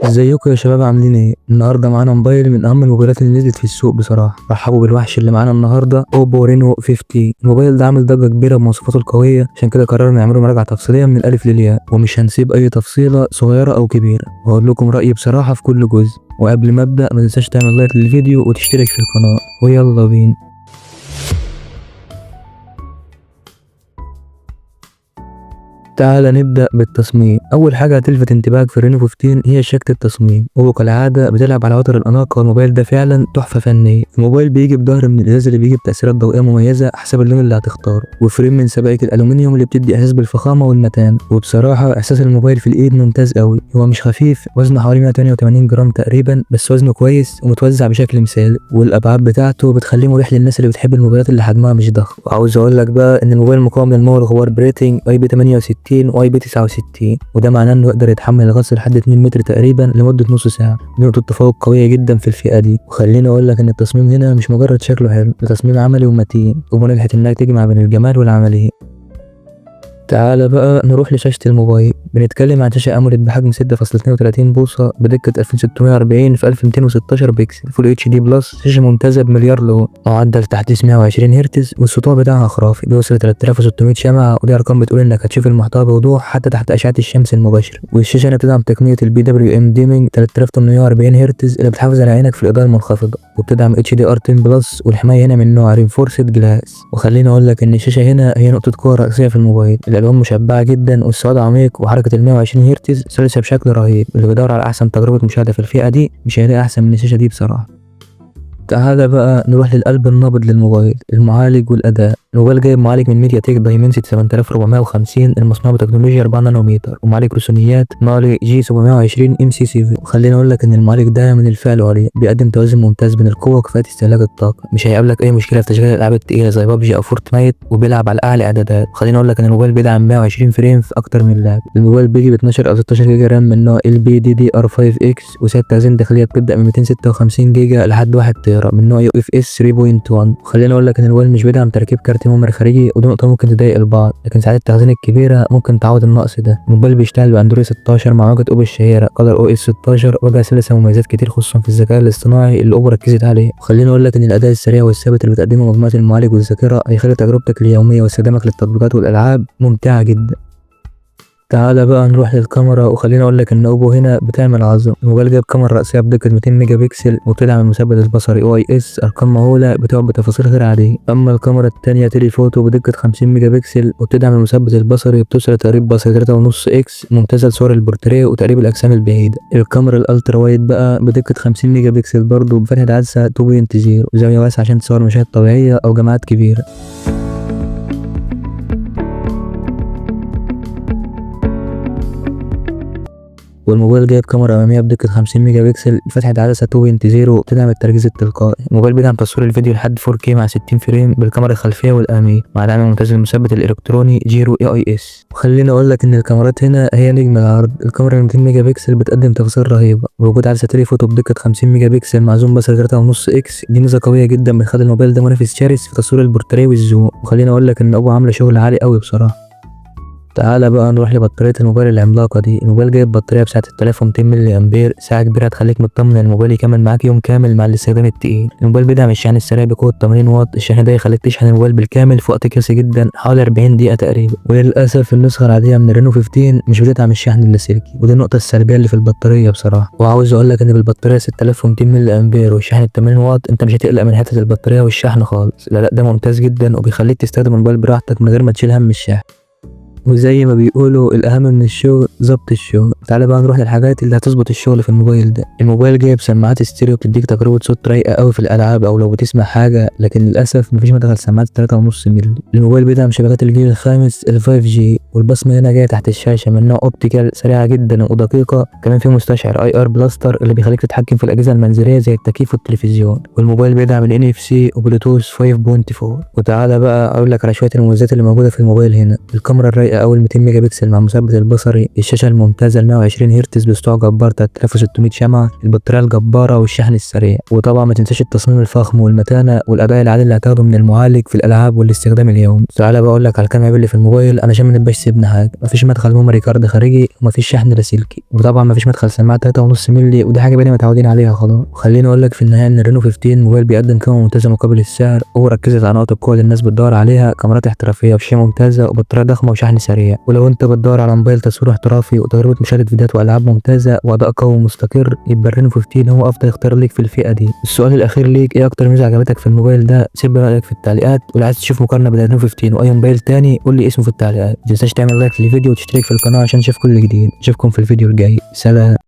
ازيكم يا شباب عاملين ايه؟ النهارده معانا موبايل من اهم الموبايلات اللي نزلت في السوق بصراحه. رحبوا بالوحش اللي معانا النهارده، اوبو رينو 50. الموبايل ده عامل ضجه كبيره بمواصفاته القويه، عشان كده قررنا نعمله مراجعه تفصيليه من الالف للياء، ومش هنسيب اي تفصيله صغيره او كبيره، وهقول لكم رايي بصراحه في كل جزء. وقبل ما ابدا ما تنساش تعمل لايك للفيديو وتشترك في القناه، ويلا بينا. تعال نبدأ بالتصميم. أول حاجة هتلفت انتباهك في الرينو 15 هي شكل التصميم، هو كالعادة بتلعب على وتر الأناقة، والموبايل ده فعلا تحفة فنية. الموبايل بيجي بظهر من الإزاز اللي بيجي بتأثيرات ضوئية مميزة حسب اللون اللي هتختاره، وفريم من سبائك الألومنيوم اللي بتدي إحساس بالفخامة والمتانة. وبصراحة إحساس الموبايل في الإيد ممتاز قوي، هو مش خفيف، وزنه حوالي 188 جرام تقريبا، بس وزنه كويس ومتوزع بشكل مثالي، والأبعاد بتاعته بتخليه مريح للناس اللي بتحب الموبايلات اللي حجمها مش ضخم. وعاوز أقول لك بقى إن الموبايل مقاوم للمور غبار بريتنج اي بي 68 واي بي 69، وده معناه انه يقدر يتحمل الغطس لحد 2 متر تقريبا لمده نص ساعه. دي نقطه تفوق قويه جدا في الفئه دي. وخليني اقول لك ان التصميم هنا مش مجرد شكله حلو، ده تصميم عملي ومتين، ونجحت انها تجمع بين الجمال والعمليه. تعال بقى نروح لشاشة الموبايل. بنتكلم عن شاشة أموليد بحجم 6.32 بوصة بدقة 2640 في 1216 بكسل فول اتش دي بلس. شاشة ممتازة بمليار لون، معدل تحديث 120 هرتز، والسطوع بتاعها خرافي بيوصل 3600 شمعة، ودي أرقام بتقول إنك هتشوف المحتوى بوضوح حتى تحت أشعة الشمس المباشرة. والشاشة هنا بتدعم تقنية البي دبليو ام ديمينج 3840 هرتز اللي بتحافظ على عينك في الإضاءة المنخفضة، وبتدعم اتش دي ار 10 بلس، والحماية هنا من نوع رينفورسد جلاس. وخليني أقول لك إن الشاشة هنا هي نقطة قوة رئيسية في الموبايل. الالوان مشبعه جدا، والسواد عميق، وحركه ال 120 هرتز سلسه بشكل رهيب. اللي بيدور على احسن تجربه مشاهده في الفئه دي مش هيلاقي احسن من الشاشه دي بصراحه. تعالى بقى نروح للقلب النابض للموبايل، المعالج والاداء. الموبايل جايب معالج من ميديا تك دايمنسيتي 7450 المصنوع بتكنولوجيا 4 نانومتر، ومعالج رسوميات مالي جي 720 ام سي 7. وخليني اقول لك ان المعالج ده من الفئه العليا، بيقدم توازن ممتاز بين القوه وكفاءه استهلاك الطاقه. مش هيقابلك اي مشكله في تشغيل الالعاب التقيله زي بابجي او فورتنايت، وبيلعب على اعلى اعدادات. خليني اقول لك ان الموبايل بيدعم 120 فريم في اكتر من لعب. الموبايل بيجي ب 12 او 16 جيجا رام من نوع ال بي دي دي ار 5 اكس، وسعه تخزين داخليه بتبدا من 256 جيجا لحد 1 تيرا من نوع يو اف اس 3.1. وخليني اقول لك ان الموبايل مش بيدعم تركيب كارت ميموري خارجي، ودي نقطه ممكن تضايق البعض، لكن ساعات التخزين الكبيره ممكن تعوض النقص ده. الموبايل بيشتغل باندرويد 16 مع واجهه اوبو الشهيره قدر او اس 16، واجهه سلسه ومميزات كتير خصوصا في الذكاء الاصطناعي اللي اوبو ركزت عليه. وخليني اقول لك ان الاداء السريع والثابت اللي بتقدمه مجموعه المعالج والذاكره هيخلي تجربتك اليوميه واستخدامك للتطبيقات والالعاب ممتعه جدا. تعالى بقى نروح للكاميرا، وخليني اقول لك ان اوبو هنا بتعمل عظمه. الموبايل جايب كاميرا رئيسيه بدقه 200 ميجا بكسل، وبتدعم المثبت البصري او اي اس، ارقام مهوله بتقعد بتفاصيل غير عاديه. اما الكاميرا الثانيه تيلي فوتو بدقه 50 ميجا بكسل، وبتدعم المثبت البصري، وبتوصل لتقريب بصري 3.5 اكس ممتازه لصور البورتريه وتقريب الاجسام البعيده. الكاميرا الالترا وايد بقى بدقه 50 ميجا بكسل برضه بفتحه عدسه 2.0 وزاويه واسعه عشان تصور مشاهد طبيعيه او جماعات كبيره. والموبايل جايب كاميرا اماميه بدقه 50 ميجا بكسل بفتحه عدسه 2.0 وبتدعم التركيز التلقائي. الموبايل بيدعم تصوير الفيديو لحد 4K مع 60 فريم بالكاميرا الخلفيه والاماميه، مع دعم ممتاز للمثبت الالكتروني جيرو اي اي اس. وخليني اقول لك ان الكاميرات هنا هي نجم العرض. الكاميرا 200 ميجا بكسل بتقدم تفاصيل رهيبه، ووجود عدسه تيلي فوتو بدقه 50 ميجا بكسل مع زوم بصري 3.5 اكس، دي ميزه قويه جدا بتخلي الموبايل ده منافس شرس في تصوير البورتريه والزوم. وخليني اقول لك ان ابو عامله شغل عالي قوي بصراحه. تعالى بقى نروح لبطارية الموبايل العملاقة دي. الموبايل جايب بطارية بسعة 3200 ملي أمبير، ساعة كبيرة هتخليك مطمن ان الموبايل يكمل معاك يوم كامل مع الاستخدام التقيل. الموبايل بيدعم الشحن السريع بقوة 80 واط، الشحن ده يخليك تشحن الموبايل بالكامل في وقت قياسي جدا حوالي 40 دقيقة تقريبا. وللأسف النسخة العادية من الرينو 15 مش بتدعم الشحن اللاسلكي، ودي النقطة السلبية اللي في البطارية بصراحة. وعاوز أقول لك إن بالبطارية 6200 ملي أمبير والشحن 80 واط أنت مش هتقلق من حتة البطارية والشحن خالص. لا ده ممتاز جدا، وبيخليك تستخدم الموبايل براحتك من غير ما تشيل هم الشحن. وزي ما بيقولوا الأهم من الشغل ظبط الشغل. تعالى بقى نروح للحاجات اللي هتظبط الشغل في الموبايل ده. الموبايل جايب سماعات ستيريو بتديك تجربة صوت رايقة قوي في الألعاب أو لو بتسمع حاجة، لكن للأسف مفيش مدخل سماعات 3.5 مللي. الموبايل بيدعم شبكات الجيل الخامس ال 5G، والبصمة هنا جاية تحت الشاشة من نوع اوبتيكال سريعة جدا ودقيقة. كمان في مستشعر اي ار بلاستر اللي بيخليك تتحكم في الأجهزة المنزلية زي التكييف والتلفزيون. والموبايل بيدعم ال NFC وبلوتوث 5.4. وتعالى بقى أقول لك على شوية المميزات اللي موجودة في الموبايل هنا. الكاميرا الرايقة اول 200 ميجا بكسل مع مثبت البصري، الشاشه الممتازه ال 120 هرتز بسطوع جبار 3600 شمعه، البطاريه الجباره والشحن السريع. وطبعا ما تنساش التصميم الفخم والمتانه والاداء العالي اللي هتاخده من المعالج في الالعاب والاستخدام اليومي. تعالى بقول لك على الكام عيب اللي في الموبايل عشان ما نبقاش سيبنا حاجه. مفيش مدخل ميموري كارد خارجي، ومفيش شحن لاسلكي، وطبعا مفيش مدخل سماعه 3.5 مللي، ودي حاجه بقينا متعودين عليها خلاص. خليني اقول لك في النهايه ان الرينو 15 موبايل بيقدم قيمه ممتازه مقابل السعر، وركزت على نقط القوه اللي الناس بتدور عليها: كاميرات احترافيه وشاشه ممتازه وبطاريه ضخمه وشحن سريع. ولو انت بتدور على موبايل تصوير احترافي وتجربه مشاهده فيديوهات والعاب ممتازه واداء قوي ومستقر، يبقى الرينو 15 هو افضل اختيار ليك في الفئه دي. السؤال الاخير ليك: ايه اكتر ميزه عجبتك في الموبايل ده؟ سيب لي رايك في التعليقات، ولو عايز تشوف مقارنه بين الرينو 15 واي موبايل تاني قول لي اسمه في التعليقات. ما تنساش تعمل لايك للفيديو وتشترك في القناه عشان تشوف كل جديد. اشوفكم في الفيديو الجاي، سلام.